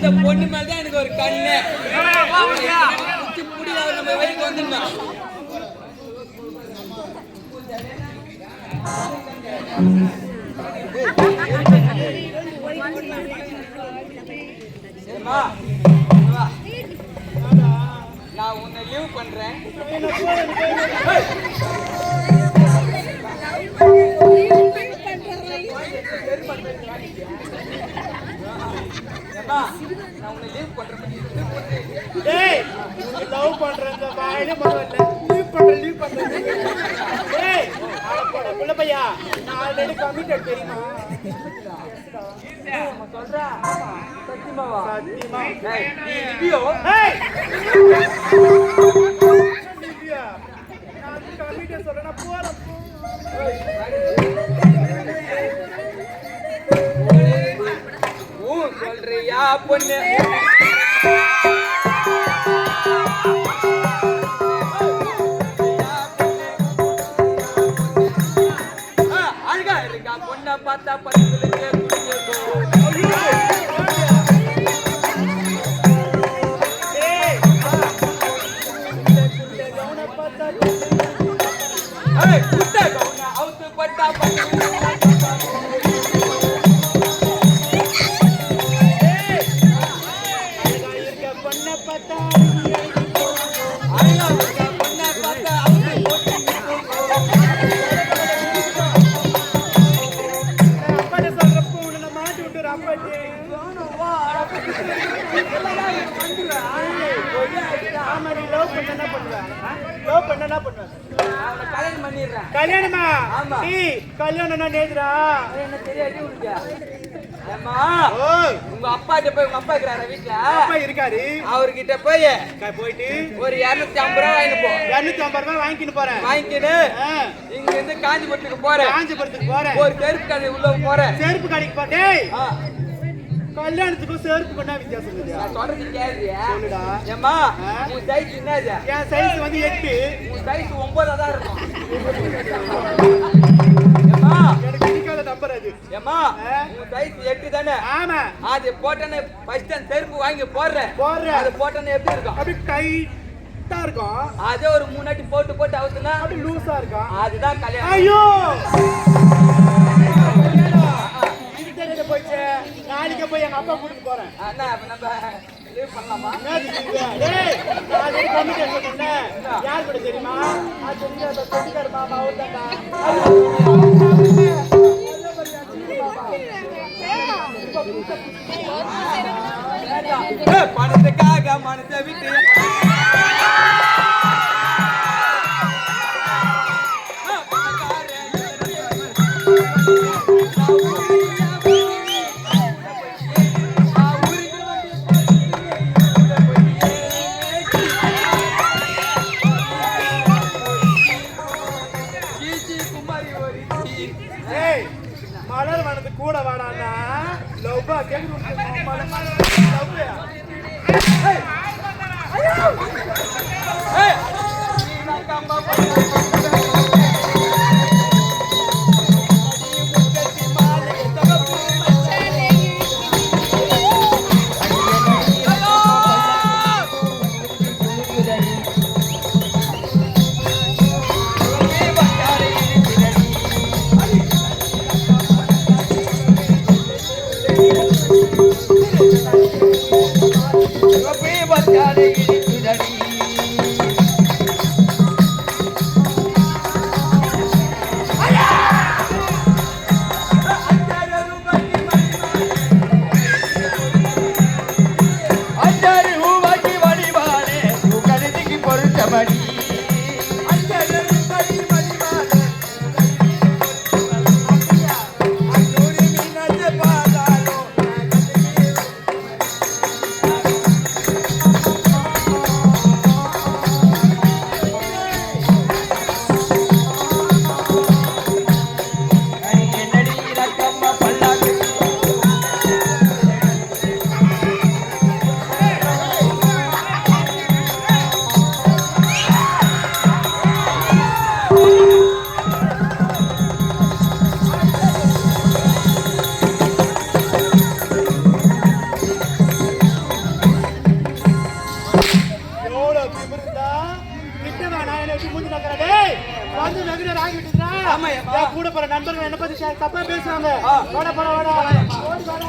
அந்த பொண்ணு மேலதான் எனக்கு ஒரு கண்ணு முடியாத நம்ம வரைக்கும் வந்துடணும். நான் உன்னை லீவ் பண்றேன். நான் உன்னை லீவ் பண்றேன். டேய் லவ் பண்றேங்க வாயில மறவல்ல லீவ் பண்றேன். டேய் அட புள்ள பையா நான் ஆல்ரெடி கமிட்டட் தெரியுமா? சொல்றா சத்தியமாவா? சத்தியமா. டேய் நீ லிபியோ? டேய் லிபியா நான் கமிட்டட் சொல்றேன் நான் போறேன். சொல்றியா பொண்ணு? அழகா இருக்கா பொண்ணை பார்த்தா பக்கத்துல அவுத்து பட்டா கல்யாணமா? கல்யாணம் நேதுரா என்ன தெரியாது உனக்கு? உங்க அப்பாட்ட போய் உங்க அப்பா இருக்கிறாரா வீட்டுல? அப்பா இருக்காரு. அவர்கிட்ட போயிட்டு ஒரு 250 ரூபாய் வாங்கிட்டு போ. 250 ரூபாய் வாங்கிட்டு போறேன். வாங்கிட்டு இங்க இருந்து காஞ்சிபுரத்துக்கு போறேன். ஒரு செருப்பு கடை உள்ள போறேன். செருப்பு கடைக்கு போட்டேன். கல்யாணத்துக்கும் செருப்பு கொண்டா வித்தியாசம் இருக்குது. சொல்றது கேளுயா? சொல்லுடா. ஏம்மா உன் சைஸ் என்னது? என் சைஸ் வந்து 8. உன் சைஸ் 9 தான் இருக்கும். எனக்கு பிடிக்காத நம்பர் அது. ஏம்மா உன் சைஸ் 8 தானே? ஆமா. அது போட்டனே ஃபர்ஸ்ட் அந்த செருப்பு வாங்கி போடுறேன். அது போட்டனே எப்படி இருக்கும்? அப்படி டைட்டா இருக்கும். அதே ஒரு 3 நாட்டி போட்டு அவுத்துனா அப்படி லூசா இருக்கும். அதுதான் கல்யாணம். ஐயோ போயிடுச்சு. நாளைக்கு போய் எங்க அப்பா கூட்டிட்டு போறேன். அண்ணா நம்ம லீவ் பண்ணலாமா? டேய் நான் கமிட்டட் சொன்னேன். யார் கூட தெரியுமா? அது தெரியாத சொந்தக்கார மாமா அவர்தான்டா. பணத்துக்காக மனசை விட்டு மலர் வனது கூட வாடான்னா லவ்வா கேக்குது. எப்படி மூஞ்சி நக்கறா டேய் வந்து வெகுனே ராகி விட்டுடா ஆமாய்யா. என் கூட போற நண்பர்கள் என்ன பத்தி தப்பா பேசுறாங்க வாடா ஓடி வாடா